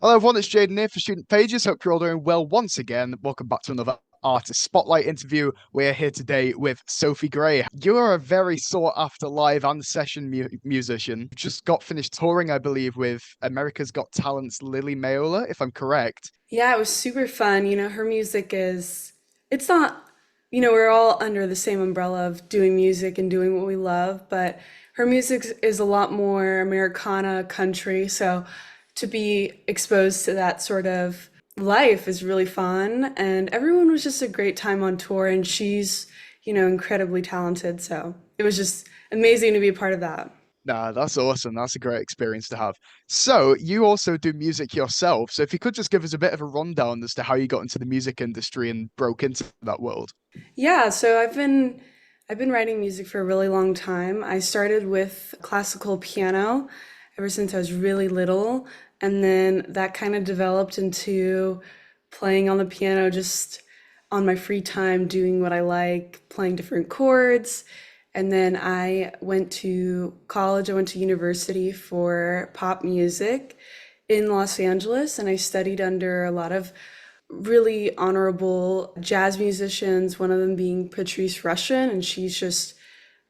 Hello, everyone. It's Jayden here for Student Pages. Hope you're all doing well once again. Welcome back to another Artist Spotlight interview. We're here today with Sophie Gray. You're a very sought after live and session musician. Just got finished touring, I believe, with America's Got Talent's Lily Mayola, if I'm correct. Yeah, it was super fun. Her music it's not, we're all under the same umbrella of doing music and doing what we love, but her music is a lot more Americana country. So to be exposed to that sort of life is really fun. And everyone was just a great time on tour, and she's, incredibly talented. So it was just amazing to be a part of that. Nah, that's awesome. That's a great experience to have. So, you also do music yourself. So, if you could just give us a bit of a rundown as to how you got into the music industry and broke into that world. Yeah, so I've been writing music for a really long time. I started with classical piano ever since I was really little, and then that kind of developed into playing on the piano just on my free time, doing what I like, playing different chords. And then I went to college, I went to university for pop music in Los Angeles, and I studied under a lot of really honorable jazz musicians, one of them being Patrice Rushen, and she's just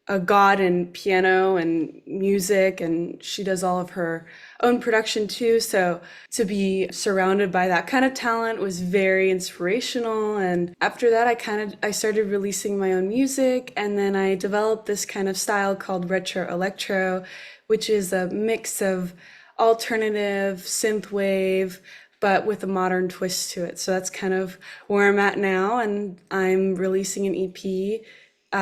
a god in piano and music, and she does all of her own production too. So to be surrounded by that kind of talent was very inspirational. And after that, I started releasing my own music, and then I developed this kind of style called Retro Electro, which is a mix of alternative synth wave but with a modern twist to it. So that's kind of where I'm at now, and I'm releasing an EP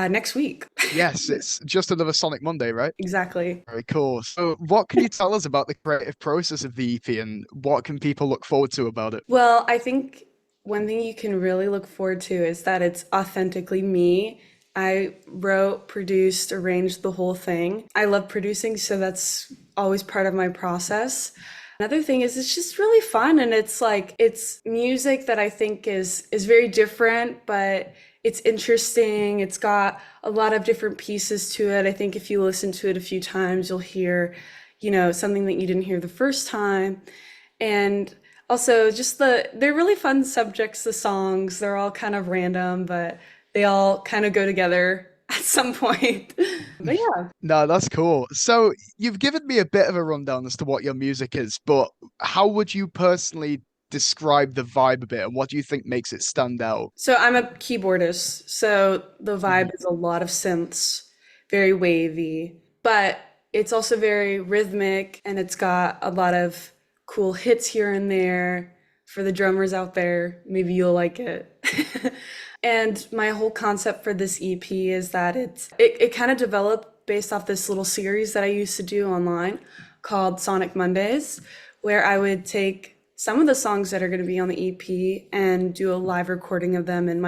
next week. Yes, it's just another Sonic Monday, right? Exactly. Very cool. So, what can you tell us about the creative process of the EP and what can people look forward to about it? Well, I think one thing you can really look forward to is that it's authentically me. I wrote, produced, arranged the whole thing. I love producing, so that's always part of my process. Another thing is it's just really fun, and it's music that I think is very different, but it's interesting. It's got a lot of different pieces to it. I think if you listen to it a few times, you'll hear, something that you didn't hear the first time. And also just they're really fun subjects, the songs. They're all kind of random, but they all kind of go together at some point. But yeah. No, that's cool. So, you've given me a bit of a rundown as to what your music is, but how would you personally describe the vibe a bit and what do you think makes it stand out? So I'm a keyboardist, so the vibe Mhm. is a lot of synths, very wavy, but it's also very rhythmic, and it's got a lot of cool hits here and there. For the drummers out there, maybe you'll like it. And my whole concept for this EP is that it kind of developed based off this little series that I used to do online called Sonic Mondays, where I would take some of the songs that are going to be on the EP and do a live recording of them in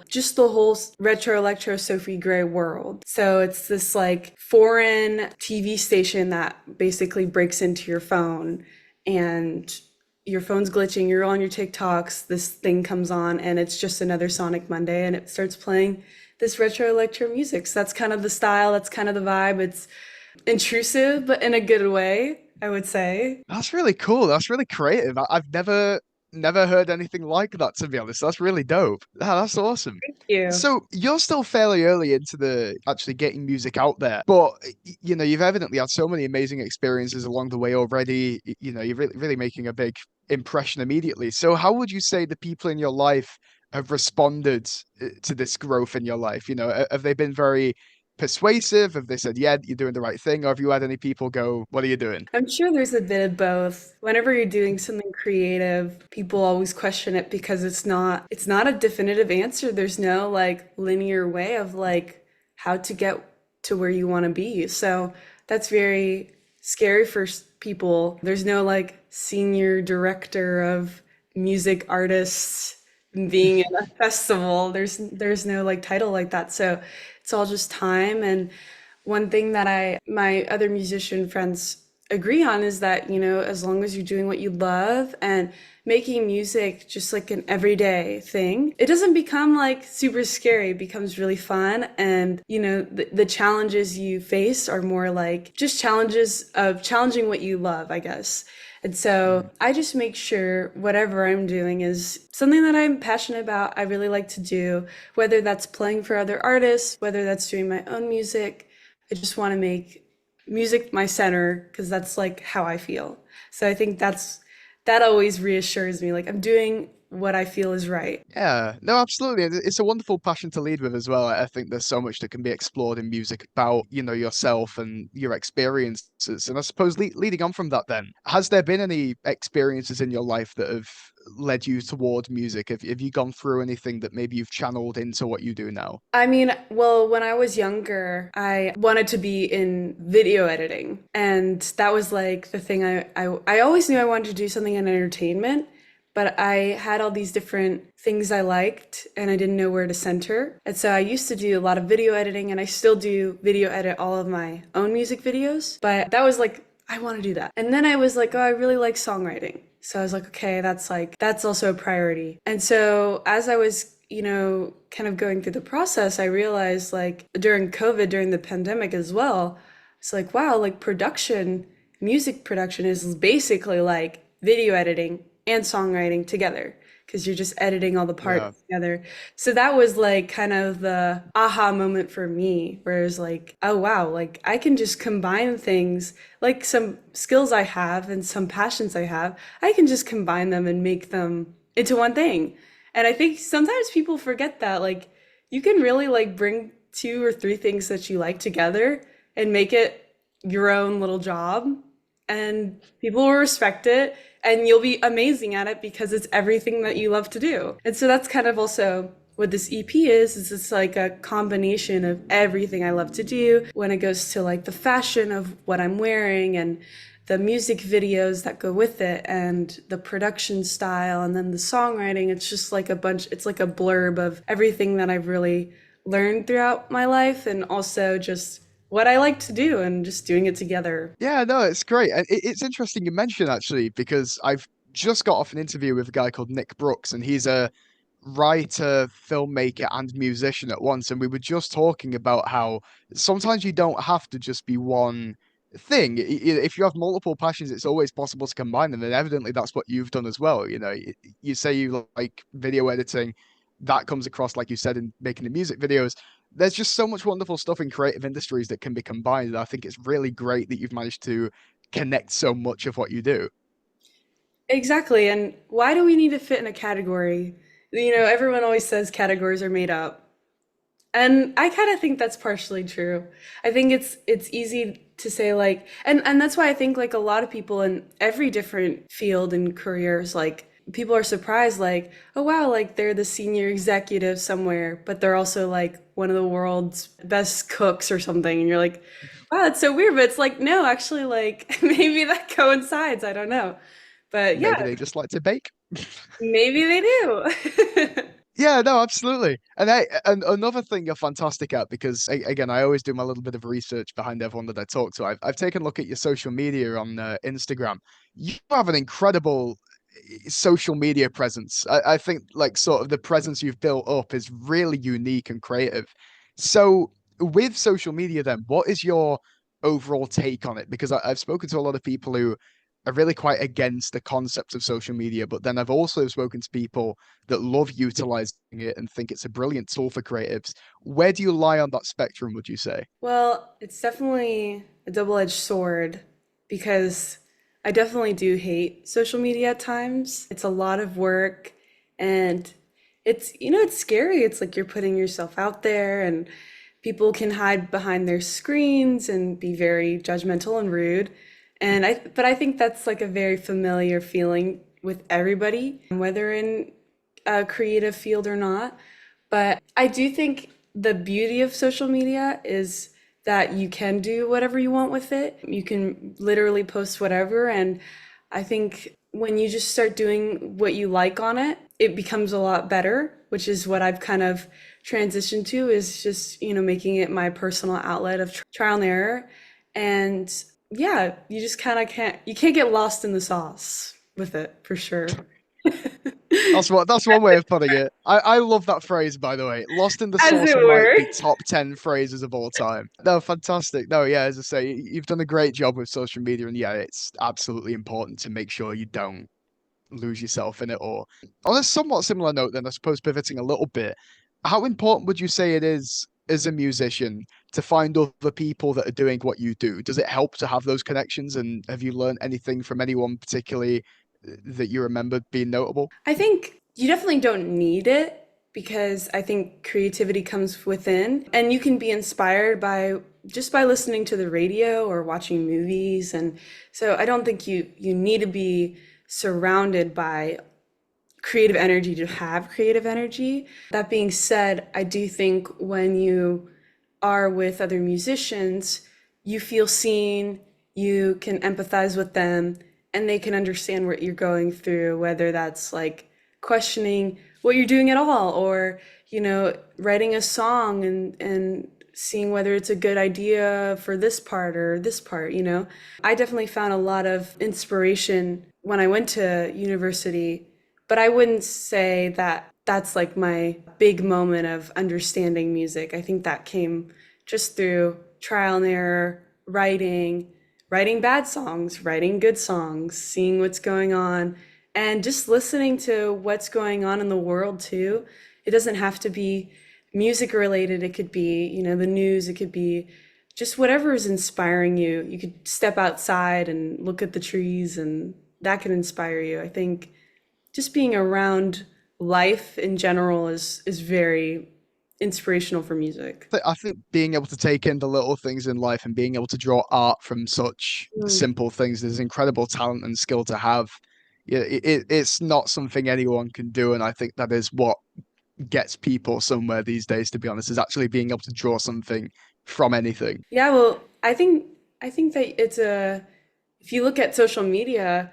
just the whole retro electro Sophie Gray world. So it's this like foreign TV station that basically breaks into your phone, and your phone's glitching, you're on your TikToks, this thing comes on, and it's just another Sonic Monday, and it starts playing this retro electro music. So that's kind of the style, that's kind of the vibe. It's intrusive, but in a good way, I would say. That's really cool. That's really creative. I've never heard anything like that, to be honest. That's really dope. That's awesome. Thank you. So you're still fairly early into the actually getting music out there, but you've evidently had so many amazing experiences along the way already. You're really making a big impression immediately. So how would you say the people in your life have responded to this growth in your life? Have they been very persuasive? Have they said, "Yeah, you're doing the right thing," or have you had any people go, "What are you doing?" I'm sure there's a bit of both. Whenever you're doing something creative, people always question it because it's not a definitive answer. There's no like linear way of like how to get to where you want to be. So that's very scary for people. There's no like senior director of music artists being in a festival. There's no like title like that. So it's all just time. And one thing that my other musician friends agree on is that, as long as you're doing what you love and making music just like an everyday thing, it doesn't become like super scary. It becomes really fun. And, the challenges you face are more like just challenges of challenging what you love, I guess. And so Mm. I just make sure whatever I'm doing is something that I'm passionate about, I really like to do, whether that's playing for other artists, whether that's doing my own music. I just want to make music my center because that's like how I feel. So I think that always reassures me. Like I'm doing what I feel is right. Yeah, no, absolutely. It's a wonderful passion to lead with as well. I think there's so much that can be explored in music about, yourself and your experiences. And I suppose leading on from that, then, has there been any experiences in your life that have led you toward music? Have you gone through anything that maybe you've channeled into what you do now? I mean, well, when I was younger, I wanted to be in video editing. And that was like the thing I always knew I wanted to do something in entertainment, but I had all these different things I liked and I didn't know where to center. And so I used to do a lot of video editing and I still do video edit all of my own music videos. But that was like, I want to do that. And then I was like, oh, I really like songwriting. So I was like, okay, that's also a priority. And so as I was, kind of going through the process, I realized like during COVID, during the pandemic as well, it's like, wow, like music production is basically like video editing and songwriting together because you're just editing all the parts Yeah. together. So that was like kind of the aha moment for me, where it was like, oh wow, like I can just combine things, like some skills I have and some passions I have, I can just combine them and make them into one thing. And I think sometimes people forget that, like, you can really like bring two or three things that you like together and make it your own little job, and people will respect it, and you'll be amazing at it because it's everything that you love to do. And so that's kind of also what this EP is it's like a combination of everything I love to do when it goes to like the fashion of what I'm wearing and the music videos that go with it and the production style and then the songwriting. It's just like it's like a blurb of everything that I've really learned throughout my life and also just what I like to do and just doing it together. Yeah, no, it's great. And it's interesting you mention actually, because I've just got off an interview with a guy called Nick Brooks, and he's a writer, filmmaker, and musician at once. And we were just talking about how sometimes you don't have to just be one thing. If you have multiple passions, it's always possible to combine them. And evidently, that's what you've done as well. You say you like video editing, that comes across, like you said, in making the music videos. There's just so much wonderful stuff in creative industries that can be combined. And I think it's really great that you've managed to connect so much of what you do. Exactly. And why do we need to fit in a category? Everyone always says categories are made up. And I kind of think that's partially true. I think it's easy to say like and that's why I think like a lot of people in every different field and careers like people are surprised like, "Oh wow, like they're the senior executive somewhere, but they're also like one of the world's best cooks or something." And you're like, "Wow, that's so weird." But it's like, "No, actually like maybe that coincides. I don't know." But yeah, Maybe they just like to bake. maybe they do. Yeah, no, absolutely. And another thing you're fantastic at, because again, I always do my little bit of research behind everyone that I talk to. I've taken a look at your social media on Instagram. You have an incredible social media presence. I think like sort of the presence you've built up is really unique and creative. So with social media, then, what is your overall take on it? Because I've spoken to a lot of people who are really quite against the concept of social media, but then I've also spoken to people that love utilizing it and think it's a brilliant tool for creatives. Where do you lie on that spectrum, would you say? Well, it's definitely a double-edged sword because I definitely do hate social media at times. It's a lot of work and it's scary. It's like you're putting yourself out there and people can hide behind their screens and be very judgmental and rude. But I think that's like a very familiar feeling with everybody, whether in a creative field or not. But I do think the beauty of social media is that you can do whatever you want with it. You can literally post whatever. And I think when you just start doing what you like on it, it becomes a lot better, which is what I've kind of transitioned to is just, making it my personal outlet of trial and error. And yeah, you just kind of you can't get lost in the sauce with it for sure. That's one way of putting it. I love that phrase, by the way. Lost in the As Sauce it might were. be top 10 phrases of all time. No, fantastic. No, yeah, as I say, you've done a great job with social media, and yeah, it's absolutely important to make sure you don't lose yourself in it. Or on a somewhat similar note, then I suppose pivoting a little bit, how important would you say it is as a musician to find other people that are doing what you do? Does it help to have those connections? And have you learned anything from anyone particularly that you remember being notable? I think you definitely don't need it because I think creativity comes within and you can be inspired by just by listening to the radio or watching movies. And so I don't think you need to be surrounded by creative energy to have creative energy. That being said, I do think when you are with other musicians, you feel seen, you can empathize with them, and they can understand what you're going through, whether that's like questioning what you're doing at all, or, writing a song and seeing whether it's a good idea for this part or this part. I definitely found a lot of inspiration when I went to university, but I wouldn't say that that's like my big moment of understanding music. I think that came just through trial and error, writing bad songs, writing good songs, seeing what's going on, and just listening to what's going on in the world too. It doesn't have to be music related. It could be, the news. It could be just whatever is inspiring you. You could step outside and look at the trees, and that can inspire you. I think just being around life in general is very inspirational for music. I think being able to take in the little things in life and being able to draw art from such Mm. simple things is incredible talent and skill to have. Yeah, it's not something anyone can do, and I think that is what gets people somewhere these days, to be honest, is actually being able to draw something from anything. Yeah, well, I think that it's a if you look at social media,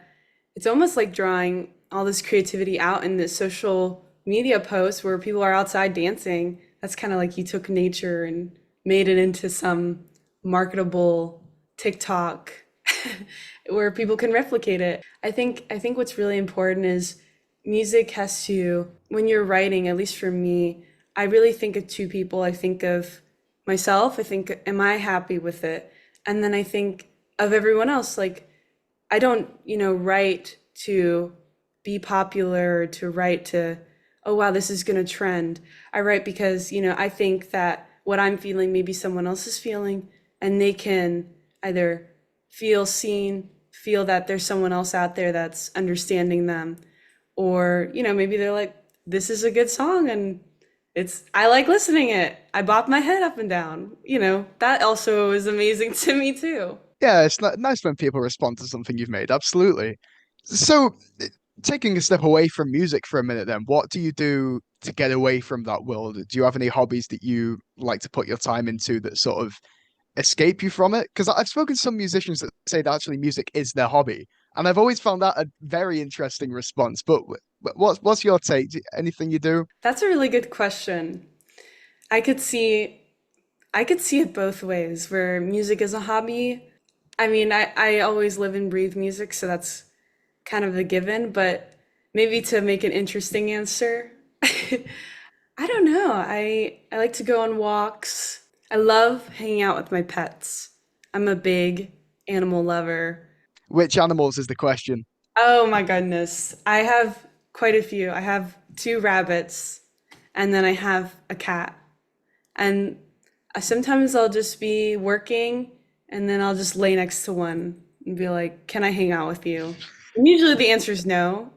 it's almost like drawing all this creativity out in this social media post where people are outside dancing. That's kind of like you took nature and made it into some marketable TikTok where people can replicate it. I think what's really important is music has to, when you're writing, at least for me, I really think of two people. I think of myself, I think, am I happy with it? And then I think of everyone else. Like, I don't, write to be popular or to write to, oh wow, this is gonna trend. I write because, I think that what I'm feeling, maybe someone else is feeling, and they can either feel seen, feel that there's someone else out there that's understanding them, or, maybe they're like, this is a good song and I like listening it. I bop my head up and down. That also is amazing to me too. Yeah, it's nice when people respond to something you've made. Absolutely. So, taking a step away from music for a minute, then, what do you do to get away from that world? Do you have any hobbies that you like to put your time into that sort of escape you from it? Because I've spoken to some musicians that say that actually music is their hobby, and I've always found that a very interesting response. But what's your take? Anything you do? That's a really good question. I could see I could see it both ways, where music is a hobby. I mean, I always live and breathe music, so that's kind of a given, but maybe to make an interesting answer, I don't know. I like to go on walks. I love hanging out with my pets. I'm a big animal lover. Which animals is the question? Oh my goodness. I have quite a few. I have two rabbits and then I have a cat. And sometimes I'll just be working and then I'll just lay next to one and be like, "Can I hang out with you?" And usually the answer is no,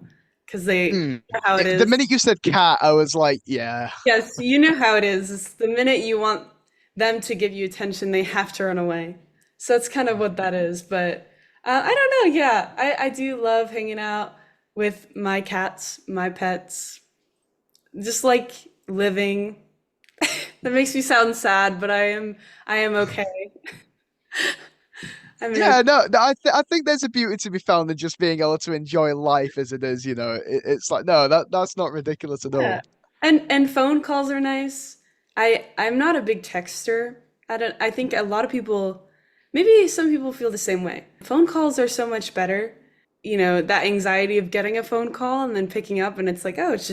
because they Hmm. know how it The is. minute you said cat, I was like, yeah. Yes, you know how it is. It's the minute you want them to give you attention, they have to run away. So that's kind of what that is. But I don't know. Yeah, I do love hanging out with my cats, my pets, just like living. That makes me sound sad, but I am okay. I'm in Yeah, no, I think there's a beauty to be found in just being able to enjoy life as it is. It's like no, that's not ridiculous at Yeah. all. And phone calls are nice. I'm not a big texter. I think a lot of people, maybe some people feel the same way. Phone calls are so much better. that anxiety of getting a phone call and then picking up and it's like, oh, it's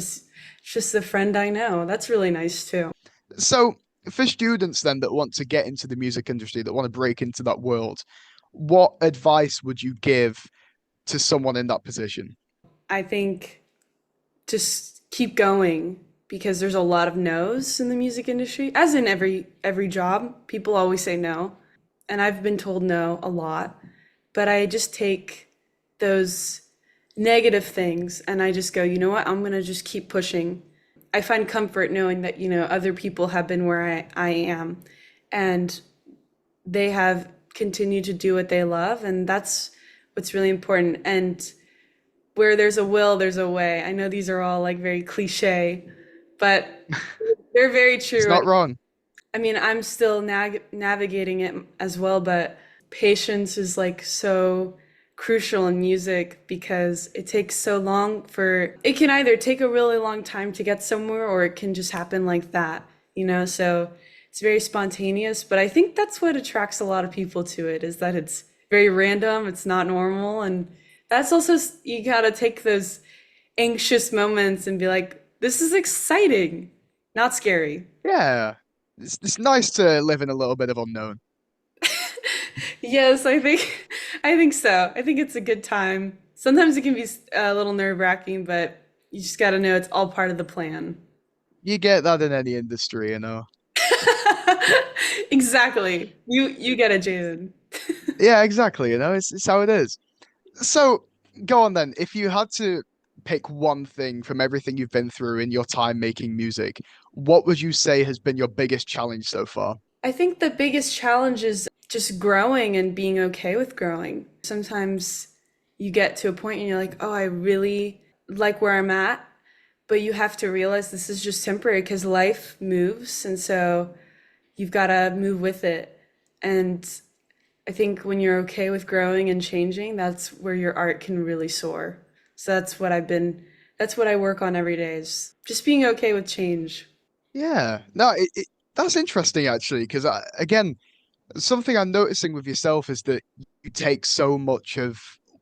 just a friend I know. That's really nice too. So, for students then that want to get into the music industry, that want to break into that world, what advice would you give to someone in that position? I think just keep going because there's a lot of no's in the music industry. As in every job, people always say no. And I've been told no a lot, but I just take those negative things and I just go, you know what? I'm going to just keep pushing. I find comfort knowing that, other people have been where I am and they have continued to do what they love. And that's what's really important. And where there's a will, there's a way. I know these are all like very cliche, but they're very It's true. not wrong. I mean, I'm still navigating it as well, but patience is like so crucial in music because it takes so long for it can either take a really long time to get somewhere or it can just happen like that. So it's very spontaneous, but I think that's what attracts a lot of people to it is that it's very random, it's not normal, and that's also you gotta take those anxious moments and be like, this is exciting, not scary. Yeah. It's nice to live in a little bit of unknown. Yes, I think so. I think it's a good time. Sometimes it can be a little nerve-wracking, but you just got to know it's all part of the plan. You get that in any industry, you know. Exactly. You get it, Jaden. Yeah, exactly, you know, it's how it is. So, go on then. If you had to pick one thing from everything you've been through in your time making music, what would you say has been your biggest challenge so far? I think the biggest challenge is just growing and being okay with growing. Sometimes you get to a point and you're like, oh, I really like where I'm at, but you have to realize this is just temporary because life moves. And so you've got to move with it. And I think when you're okay with growing and changing, that's where your art can really soar. So that's what I work on every day is just being okay with change. Yeah, no, that's interesting actually, because again, something I'm noticing with yourself is that you take so much of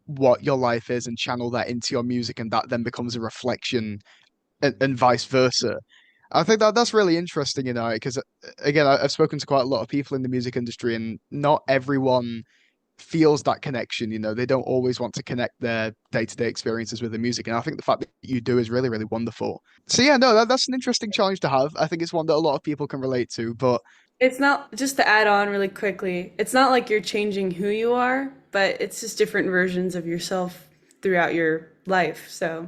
what your life is and channel that into your music, and that then becomes a reflection, and vice versa. I think that that's really interesting, you know, because again, I've spoken to quite a lot of people in the music industry, and not everyone feels that connection. You know, they don't always want to connect their day-to-day experiences with the music, and I think the fact that you do is really, really wonderful. So yeah, no, that's an interesting challenge to have. I think it's one that a lot of people can relate to, but It's not just to add on really quickly. It's not like you're changing who you are, but it's just different versions of yourself throughout your life. So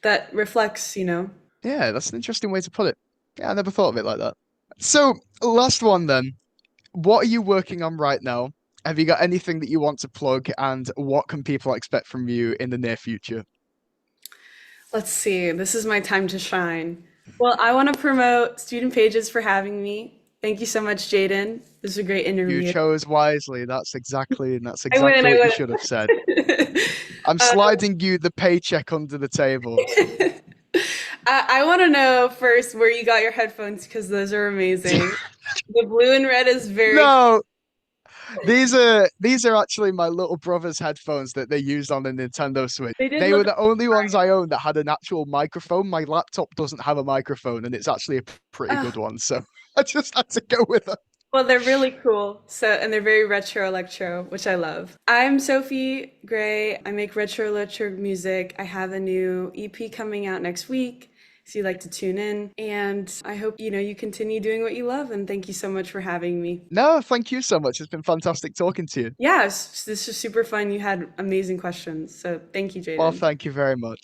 that reflects. yeah, that's an interesting way to put it. Yeah, I never thought of it like that. So, last one then. What are you working on right now? Have you got anything that you want to plug, and what can people expect from you in the near future? Let's see. This is my time to shine. Well, I want to promote Student Pages for having me. Thank you so much, Jaden. This was a great You interview. chose wisely. That's I win, exactly I what you win. should have said. I'm Uh, sliding you the paycheck under the table. I want to know first where you got your headphones because those are amazing. The blue and red is very. No, these are actually my little brother's headphones that they used on the Nintendo Switch. They did They look. were the only ones I owned that had an actual microphone. My laptop doesn't have a microphone, and it's actually a pretty Uh, good one, so I just had to go with it. well, they're really cool. And they're very retro electro, which I love. I'm Sophie Gray. I make retro electro music. I have a new EP coming out next week. So you'd like to tune in. And I hope, you continue doing what you love. And thank you so much for having me. No, thank you so much. It's been fantastic talking to you. Yeah, this was super fun. You had amazing questions. So thank you, Well, Jaden. thank you very much.